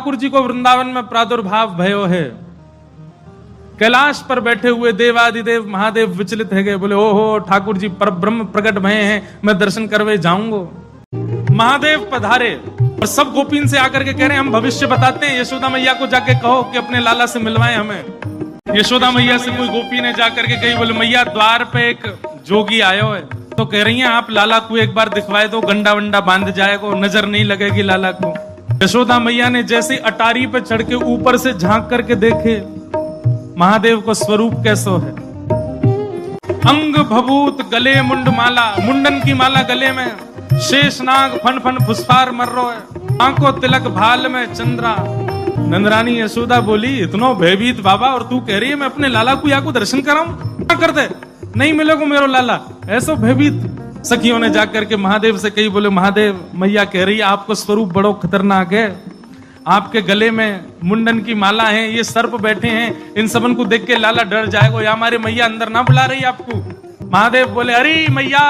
ठाकुर जी को वृंदावन में प्रादुर्भाव भयो है। कैलाश पर बैठे हुए देवादिदेव महादेव विचलित है गए, बोले ओहो ठाकुर जी पर ब्रह्म प्रकट भये हैं, मैं दर्शन करवे जाऊंगा। महादेव पधारे और सब गोपीन से आकर के कह रहे हैं हम भविष्य बताते हैं, यशोदा मैया को जाके कहो कि अपने लाला से मिलवाए हमें। यशोदा मैया से कोई गोपी ने जाकर के कही, बोले मैया द्वार पे एक जोगी आयो है, तो कह रही हैं आप लाला को एक बार दिखवाए दो, गंडा वंडा बांध जाएगा, नजर नहीं लगेगी लाला को। यशोदा मैया ने जैसे अटारी पे चढ़ के ऊपर से झांक करके देखे महादेव को स्वरूप कैसो है। अंग भभूत गले मुंड माला, मुंडन की माला गले में, शेषनाग फन फन फुसफार मर रो है, आंखों तिलक भाल में चंद्रा। नंदरानी यशोदा बोली इतनो भयभीत बाबा, और तू कह रही है मैं अपने लाला को या को दर्शन कराऊं, क्या कर दे, नहीं मिलेगा मेरो लाला, ऐसो भयभीत। सखियों ने जाकर के महादेव से कही, बोले महादेव मैया कह रही है आपको स्वरूप बड़ो खतरनाक है, आपके गले में मुंडन की माला है, ये सर्प बैठे हैं, इन सबन को देख के लाला डर जाएगा, या हमारे मैया अंदर ना बुला रही आपको। महादेव बोले अरे मैया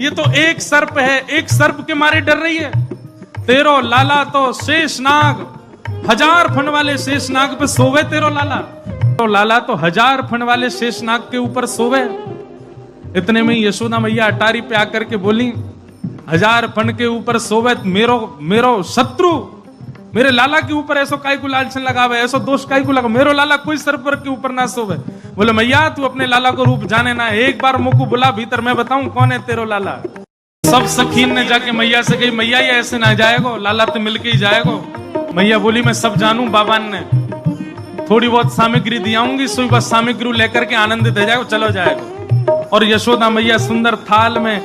ये तो एक सर्प है, एक सर्प के मारे डर रही है, तेरो लाला तो शेषनाग, 1000 फन वाले शेषनाग पे सोवे तेरो लाला, तो लाला तो 1000 फन वाले शेषनाग के ऊपर सोवे। इतने में यशोदा मैया अटारी पे आकर के बोली 1000 फन के ऊपर सोवे मेरो शत्रु, मेरे लाला के ऊपर ऐसो काय को लालचन लगावे, ऐसो दोष काय को लगा, मेरो लाला कोई सर्प के ऊपर ना सोवे। बोले मैया तू अपने लाला को रूप जाने ना, एक बार मुझको बुला भीतर, मैं बताऊं कौन है तेरो लाला। सब सखीन ने जाके मैया से कही मैया ये ऐसे ना जाएगो, लाला तो मिलके ही जाएगो। मैया बोली मैं सब जानू, बाबान ने थोड़ी बहुत सामग्री दियाऊंगी, सुई बस सामग्री लेकर के आनंदित हो जाएगो, चलो जाएगो। और यशोदा मैया सुंदर थाल में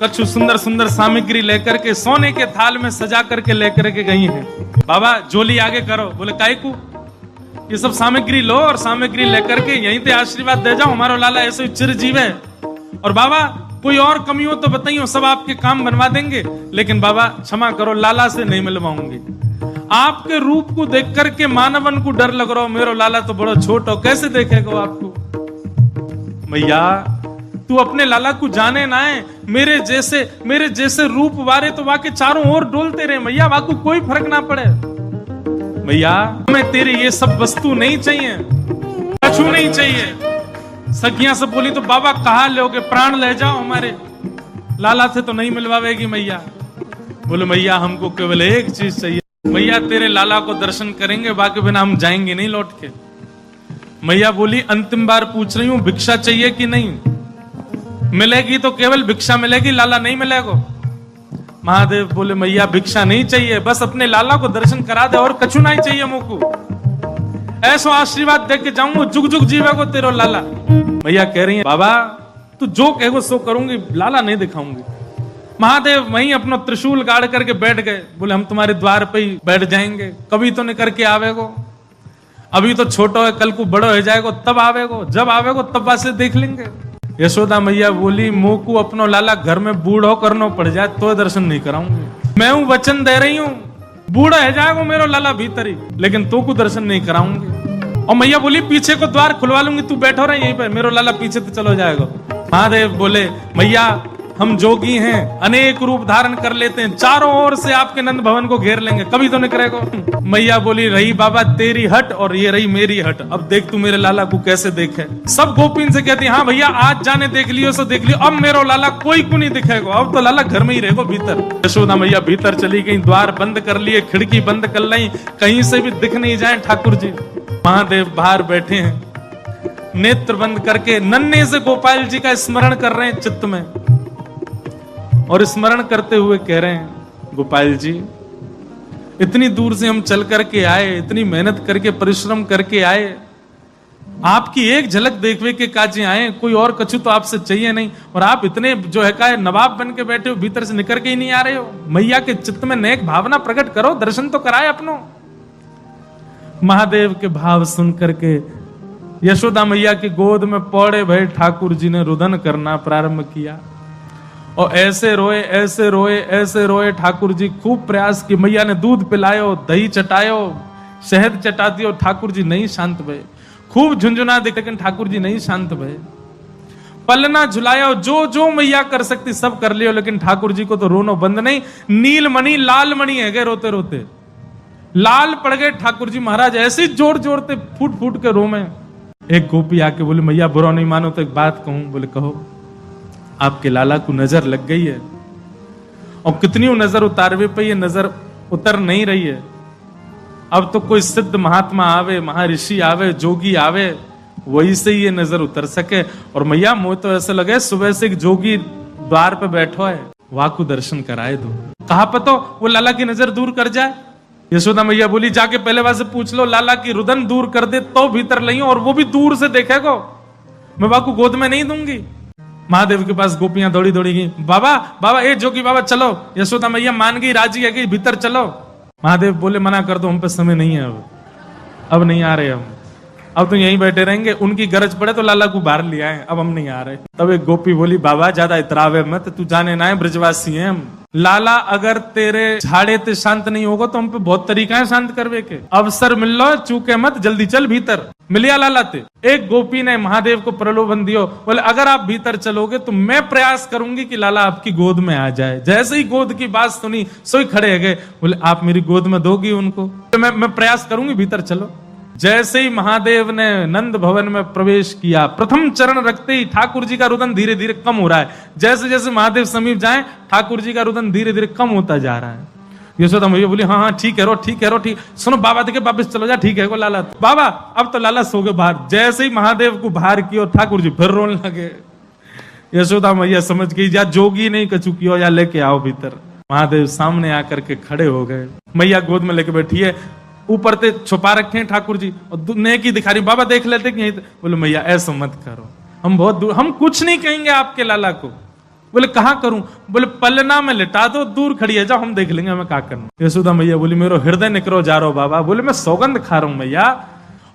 कछु सुंदर सुंदर सामग्री लेकर के सोने के थाल में सजा करके लेकर के गई हैं। बाबा जोली आगे करो, बोले काय को, ये सब सामग्री लो और सामग्री लेकर के यहीं पे आशीर्वाद दे जाओ, हमारा लाला ऐसे चिरजीव है। और बाबा कोई और कमी हो तो बताइए, सब आपके काम बनवा देंगे, लेकिन बाबा क्षमा करो लाला से नहीं मिलवाऊंगी। आपके रूप को देख करके मानवन को डर लग रहा हो, मेरो लाला तो बड़ा छोट हो, कैसे देखेगा आपको। मैया तू अपने लाला को जाने ना है, मेरे जैसे रूप वारे तो वाके चारों ओर डोलते रहे मैया, वाको कोई फर्क ना पड़े। मैया हमें तेरी ये सब वस्तु नहीं चाहिए, कछु नहीं चाहिए। सखियां से बोली तो बाबा कहा लोगे, प्राण ले जाओ हमारे, लाला से तो नहीं मिलवावेगी मैया। बोले मैया हमको केवल एक चीज चाहिए, मैया तेरे लाला को दर्शन करेंगे, बाकी बिना हम जाएंगे नहीं लौट के। मैया बोली अंतिम बार पूछ रही हूं भिक्षा चाहिए कि नहीं, मिलेगी तो केवल भिक्षा मिलेगी, लाला नहीं मिलेगा। महादेव बोले मैया भिक्षा नहीं चाहिए, बस अपने लाला को दर्शन करा दे और कछु नहीं चाहिए मुझको, ऐसा आशीर्वाद दे के जाऊंगा, जुग जुग जीवेगो तेरो लाला। मैया कह रही है बाबा तू जो कहेगो सो करूंगी, लाला नहीं दिखाऊंगी। महादेव वहीं अपना त्रिशूल गाड़ करके बैठ गए, बोले हम तुम्हारे द्वार पे ही बैठ जाएंगे, कभी तो नहीं करके आवेगो, अभी तो छोटो है, कल को बड़ो हो जाएगो तब आवेगो, जब आवेगो तब वासे देख लेंगे। यशोदा मैया बोली मुंह को अपनो लाला घर में बूढ़ो करनो पड़ जाए तो दर्शन नहीं कराऊंगी, मैं हूं वचन दे रही हूं, बूढ़ा है जाएगा मेरो लाला भीतर ही, लेकिन तो को दर्शन नहीं कराऊंगी। और मैया बोली पीछे को द्वार खुलवा लूंगी, तू बैठो रहे यहीं पे, मेरो लाला पीछे तो चलो जाएगा। महादेव बोले मैया हम जोगी हैं, अनेक रूप धारण कर लेते हैं, चारों ओर से आपके नंद भवन को घेर लेंगे, कभी तो नहीं करेगा। मैया बोली रही बाबा तेरी हट और ये रही मेरी हट, अब देख तू मेरे लाला को कैसे देखे। सब गोपीन से कहती हाँ भैया आज जाने देख लियो सो देख लियो, अब मेरो लाला कोई को नहीं दिखेगा, अब तो लाला घर में ही रहेगा भीतर। यशोदा मैया भीतर चली गई, द्वार बंद कर लिए, खिड़की बंद कर ली, कहीं से भी दिख नहीं जाए ठाकुर जी। महादेव बाहर बैठे हैं, नेत्र बंद करके नन्हे से गोपाल जी का स्मरण कर रहे हैं चित्त में, और स्मरण करते हुए कह रहे हैं गोपाल जी इतनी दूर से हम चल करके आए, इतनी मेहनत करके परिश्रम करके आए, आपकी एक झलक देखने के काजे आए, कोई और कछु तो आपसे चाहिए नहीं, और आप इतने जो है का नवाब बन के बैठे हो, भीतर से निकल के ही नहीं आ रहे हो। मैया के चित्त में नेक भावना प्रकट करो, दर्शन तो कराए अपनो। महादेव के भाव सुन करके यशोदा मैया की गोद में पौड़े भय ठाकुर जी ने रुदन करना प्रारंभ किया, और ऐसे रोए ऐसे रोए ऐसे रोए। ठाकुर जी खूब प्रयास की, मैया ने दूध पिलायो, दही चटायो, शहद चटा दियो, ठाकुर जी नहीं शांत भये। खूब झुंझुना दे, लेकिन ठाकुर जी नहीं शांत भये। पलना झुलायो, जो जो मैया कर सकती सब कर लियो, लेकिन ठाकुर जी को तो रोनो बंद नहीं। नीलमणि लालमणि है गए रोते रोते, लाल पड़ गए ठाकुर जी महाराज, ऐसे जोर जोरते फूट फूट के रोमे। एक गोपी आके बोले मैया बुरा नहीं मानो तो एक बात कहूं। बोले कहो। आपके लाला को नजर लग गई है, और कितनी नजर उतारवे पे ये नजर उतर नहीं रही है। अब तो कोई सिद्ध महात्मा आवे, महर्षि आवे, जोगी आवे, वही से ये नजर उतर सके। और मैया मुझे तो ऐसा लगे सुबह से एक जोगी द्वार पे बैठो है, वहां को दर्शन कराए दो। कहा पतो वो लाला की नजर दूर कर जाए। यशोदा मैया बोली जाके पहले वहां से पूछ लो, लाला की रुदन दूर कर दे तो भीतर लइयो, और वो भी दूर से देखेगो, मैं वहां को गोद में नहीं दूंगी। महादेव के पास गोपियां दौड़ी दौड़ी गई, बाबा बाबा ए जोगी बाबा चलो। यशोदा मैया मान गई, राजी है कि भीतर चलो। महादेव बोले मना कर दो, हम पे समय नहीं है, अब नहीं आ रहे हम, अब तो यहीं बैठे रहेंगे, उनकी गरज पड़े तो लाला को बाहर ले आए, अब हम नहीं आ रहे। तब एक गोपी बोली बाबा ज्यादा इतरावे मत, तू जाने ना है ब्रजवासी है हम। लाला अगर तेरे झाड़े ते शांत नहीं होगा तो हम पे बहुत तरीका है शांत करवे के। अवसर मिल लो, चूके मत, जल्दी चल भीतर। मिलिया लाला ते। एक गोपी ने महादेव को प्रलोभन दियो, बोले अगर आप भीतर चलोगे तो मैं प्रयास करूंगी कि लाला आपकी गोद में आ जाए। जैसे ही गोद की बात सुनी सोई खड़े गए, बोले आप मेरी गोद में दोगी उनको? तो मैं प्रयास करूंगी, भीतर चलो। जैसे ही महादेव ने नंद भवन में प्रवेश किया, प्रथम चरण रखते ही ठाकुर जी का रुदन धीरे धीरे कम हो रहा है। जैसे जैसे महादेव समीप जाए ठाकुर जी का रुदन धीरे धीरे कम होता जा रहा है। यशोदा मैया बोली हाँ हाँ ठीक है रो, ठीक है रो, ठीक। सुनो बाबा देखे वापिस चलो जा, ठीक है को लाला। बाबा अब तो लाला सो गए बाहर। जैसे ही महादेव को बाहर किया ठाकुर जी फिर रोने लगे। यशोदा मैया समझ गई या जोगी नहीं कछु किया, या लेके आओ भीतर। महादेव सामने आकर के खड़े हो गए, मैया गोद में लेके बैठी है, ऊपर ते छुपा रखे हैं ठाकुर जी, और नेकी दिखा रही। बाबा देख लेते कि बोले मैया ऐसा मत करो, हम बहुत दूर, हम कुछ नहीं कहेंगे आपके लाला को। बोले कहां करूं? बोले पलना में लिटा दो, दूर खड़ी है, जाओ हम देख लेंगे हमें क्या करना। यशोदा मैया बोली मेरो हृदय निकरो जा रहा बाबा। बोले मैं सौगंध खा रहा हूं मैया,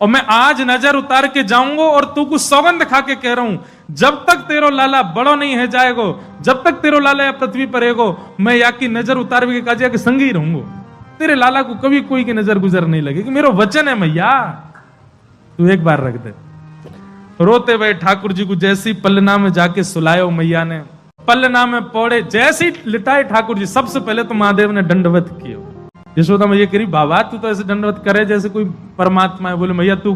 और मैं आज नजर उतार के जाऊंगा, और तू कुछ सौगंध खा के कह रहा हूं जब तक तेरो लाला बड़ो नहीं है जाएगो, जब तक तेरो लाला पृथ्वी पर रहेगो, मैं या की नजर उतार के काजिया के संग ही रहूंगा। तेरे लाला को कभी कोई की नजर गुजर नहीं लगेगी, मेरा वचन है मैया, तू एक बार रख दे। रोते हुए ठाकुर जी को जैसी पलना में जाके सुलायो मैया ने, पलना में पौड़े जैसी लिटाए ठाकुर जी। सबसे पहले तो महादेव ने दंडवत किया। यशोदा मैया कह रही बाबा तू तो ऐसे दंडवत करे जैसे कोई परमात्मा है। बोले मैया तू